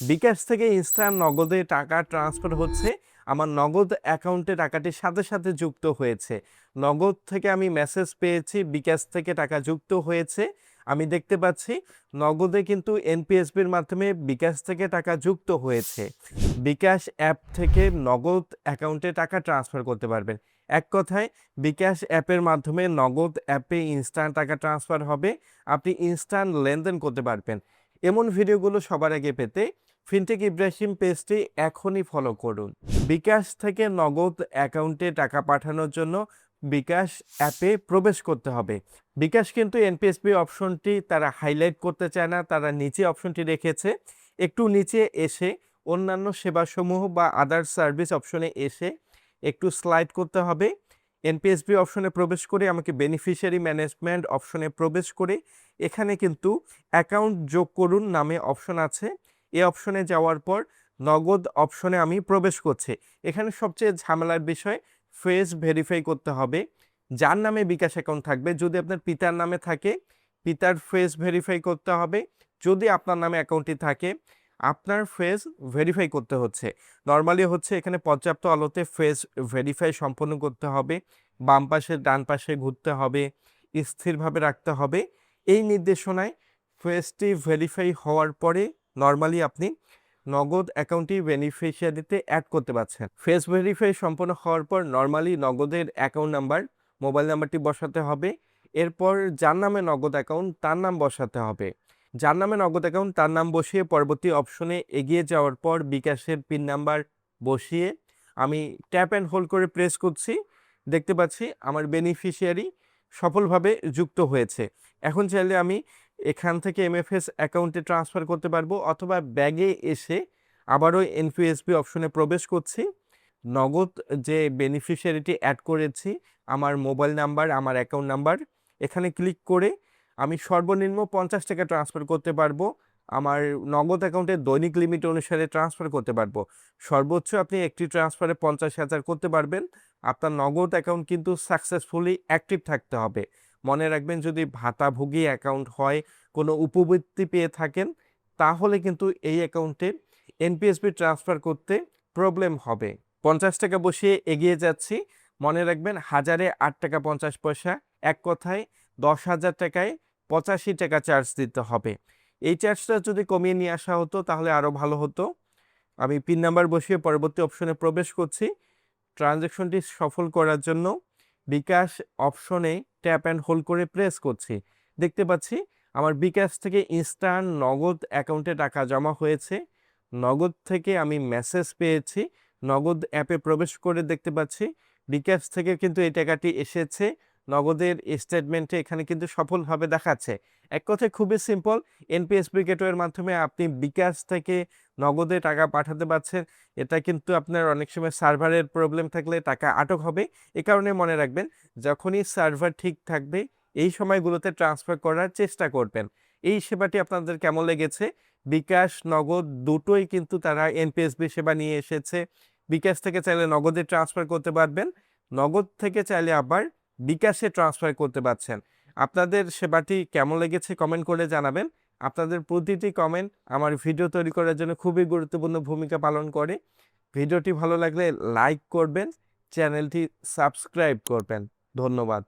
বিকাশ থেকে ইনস্ট্যান্ট নগদে টাকা ট্রান্সফার হচ্ছে। আমার নগদ অ্যাকাউন্টে টাকাটির সাথে সাথে যুক্ত হয়েছে। নগদ থেকে আমি মেসেজ পেয়েছি, বিকাশ থেকে টাকা যুক্ত হয়েছে। আমি দেখতে পাচ্ছি নগদে কিন্তু এনপিএসবির মাধ্যমে বিকাশ থেকে টাকা যুক্ত হয়েছে। বিকাশ অ্যাপ থেকে নগদ অ্যাকাউন্টে টাকা ট্রান্সফার করতে পারবেন। এক কথায় বিকাশ অ্যাপের মাধ্যমে নগদ অ্যাপে ইনস্ট্যান্ট টাকা ট্রান্সফার হবে। আপনি ইনস্ট্যান্ট লেনদেন করতে পারবেন। এমন ভিডিওগুলো সবার আগে পেতে ফিনটেক ইব্রাহিম পেজটি এখনই ফলো করুন। বিকাশ থেকে নগদ অ্যাকাউন্টে টাকা পাঠানোর জন্য বিকাশ অ্যাপে প্রবেশ করতে হবে। বিকাশ কিন্তু এনপিএসবি অপশনটি তারা হাইলাইট করতে চায় না, তারা নিচে অপশনটি রেখেছে। একটু নিচে এসে অন্যান্য সেবাসমূহ বা আদার সার্ভিস অপশনে এসে একটু স্লাইড করতে হবে। এনপিএসবি অপশনে প্রবেশ করে আমাকে বেনিফিশিয়ারি ম্যানেজমেন্ট অপশনে প্রবেশ করে এখানে কিন্তু অ্যাকাউন্ট যোগ করুন নামে অপশন আছে। এই অপশনে যাওয়ার পর নগদ অপশনে আমি প্রবেশ করছি। এখানে সবচেয়ে ঝামেলার বিষয় ফেস ভেরিফাই করতে হবে। যার নামে বিকাশ অ্যাকাউন্ট থাকবে, যদি আপনার পিতার নামে থাকে পিতার ফেস ভেরিফাই করতে হবে। যদি আপনার নামে অ্যাকাউন্টটি থাকে আপনার ফেস ভেরিফাই করতে হচ্ছে। নর্মালি হচ্ছে এখানে পর্যাপ্ত আলোতে ফেস ভেরিফাই সম্পন্ন করতে হবে, বাম পাশে ডান পাশে ঘুরতে হবে, স্থিরভাবে রাখতে হবে। এই নির্দেশনায় ফেসটি ভেরিফাই হওয়ার পরে নর্মালি আপনি নগদ অ্যাকাউন্টটি বেনিফিশিয়ারিতে অ্যাড করতে পারছেন। ফেস ভেরিফাই সম্পন্ন হওয়ার পর নর্মালি নগদের অ্যাকাউন্ট নাম্বার, মোবাইল নাম্বারটি বসাতে হবে। এরপর যার নামে নগদ অ্যাকাউন্ট তার নাম বসাতে হবে। যার নামে নগদ অ্যাকাউন্ট তার নাম বসিয়ে পরবর্তী অপশনে এগিয়ে যাওয়ার পর বিকাশের পিন নাম্বার বসিয়ে আমি ট্যাপ অ্যান্ড হোল্ড করে প্রেস করছি। দেখতে পাচ্ছি আমার বেনিফিশিয়ারি সফলভাবে যুক্ত হয়েছে। এখন চাইলে আমি এখান থেকে এমএফএস অ্যাকাউন্টে ট্রান্সফার করতে পারবো, অথবা ব্যাগে এসে আবারও এনপিএসবি অপশনে প্রবেশ করছি। নগদ যে বেনিফিশিয়ারিটি অ্যাড করেছি আমার মোবাইল নাম্বার, আমার অ্যাকাউন্ট নাম্বার, এখানে ক্লিক করে আমি সর্বনিম্ন 50 টাকা ট্রান্সফার করতে পারবো। আমার নগদ অ্যাকাউন্টে দৈনিক লিমিট অনুসারে ট্রান্সফার করতে পারবো। সর্বোচ্চ আপনি একটি ট্রান্সফারে 50,000 করতে পারবেন। আপনার নগদ অ্যাকাউন্ট কিন্তু সাকসেসফুলি অ্যাক্টিভ থাকতে হবে। মনে রাখবেন, যদি ভাতাভোগী অ্যাকাউন্ট হয়, কোনো উপবৃত্তি পেয়ে থাকেন, তাহলে কিন্তু এই অ্যাকাউন্টে এনপিএসবি ট্রান্সফার করতে প্রবলেম হবে। 50 টাকা বসিয়ে এগিয়ে যাচ্ছি। মনে রাখবেন 1000-এ 8 টাকা 50 পয়সা, এক কথায় 10,000 টাকায় 85 টাকা চার্জ দিতে হবে। এই চার্জটা যদি কমিয়ে নিয়ে আসা হতো তাহলে আরও ভালো হতো। আমি পিন নাম্বার বসিয়ে পরবর্তী অপশনে প্রবেশ করছি। ট্রানজ্যাকশনটি সফল করার জন্য বিকাশ অপশনে ট্যাপ অ্যান্ড হোল্ড করে প্রেস করছি। দেখতে পাচ্ছি আমার বিকাশ থেকে ইনস্ট্যান্ট নগদ অ্যাকাউন্টে টাকা জমা হয়েছে। নগদ থেকে আমি মেসেজ পেয়েছি। নগদ অ্যাপে প্রবেশ করে দেখতে পাচ্ছি বিকাশ থেকে কিন্তু এই টাকাটি এসেছে। নগদের স্টেটমেন্টে এখানে কিন্তু সফলভাবে দেখাচ্ছে। এক কথায় খুবই সিম্পল, এনপিএসবি গেটওয়ের মাধ্যমে আপনি বিকাশ থেকে নগদে টাকা পাঠাতে পারছেন। এটা কিন্তু আপনার অনেক সময় সার্ভারের প্রবলেম থাকলে টাকা আটক হবে। এ কারণে মনে রাখবেন, যখনই সার্ভার ঠিক থাকবে এই সময়গুলোতে ট্রান্সফার করার চেষ্টা করবেন। এই সেবাটি আপনাদের কেমন লেগেছে? বিকাশ নগদ দুটোই কিন্তু তারা এনপিএসবি সেবা নিয়ে এসেছে। বিকাশ থেকে চাইলে নগদে ট্রান্সফার করতে পারবেন, নগদ থেকে চাইলে আবার বিকাশে ট্রান্সফার করতে পারছেন। আপনাদের সেবাটি কেমন লেগেছে কমেন্ট করে জানাবেন। আপনাদের প্রতিটি কমেন্ট আমার ভিডিও তৈরি করার জন্য খুবই গুরুত্বপূর্ণ ভূমিকা পালন করে। ভিডিওটি ভালো লাগলে লাইক করবেন, চ্যানেলটি সাবস্ক্রাইব করবেন। ধন্যবাদ।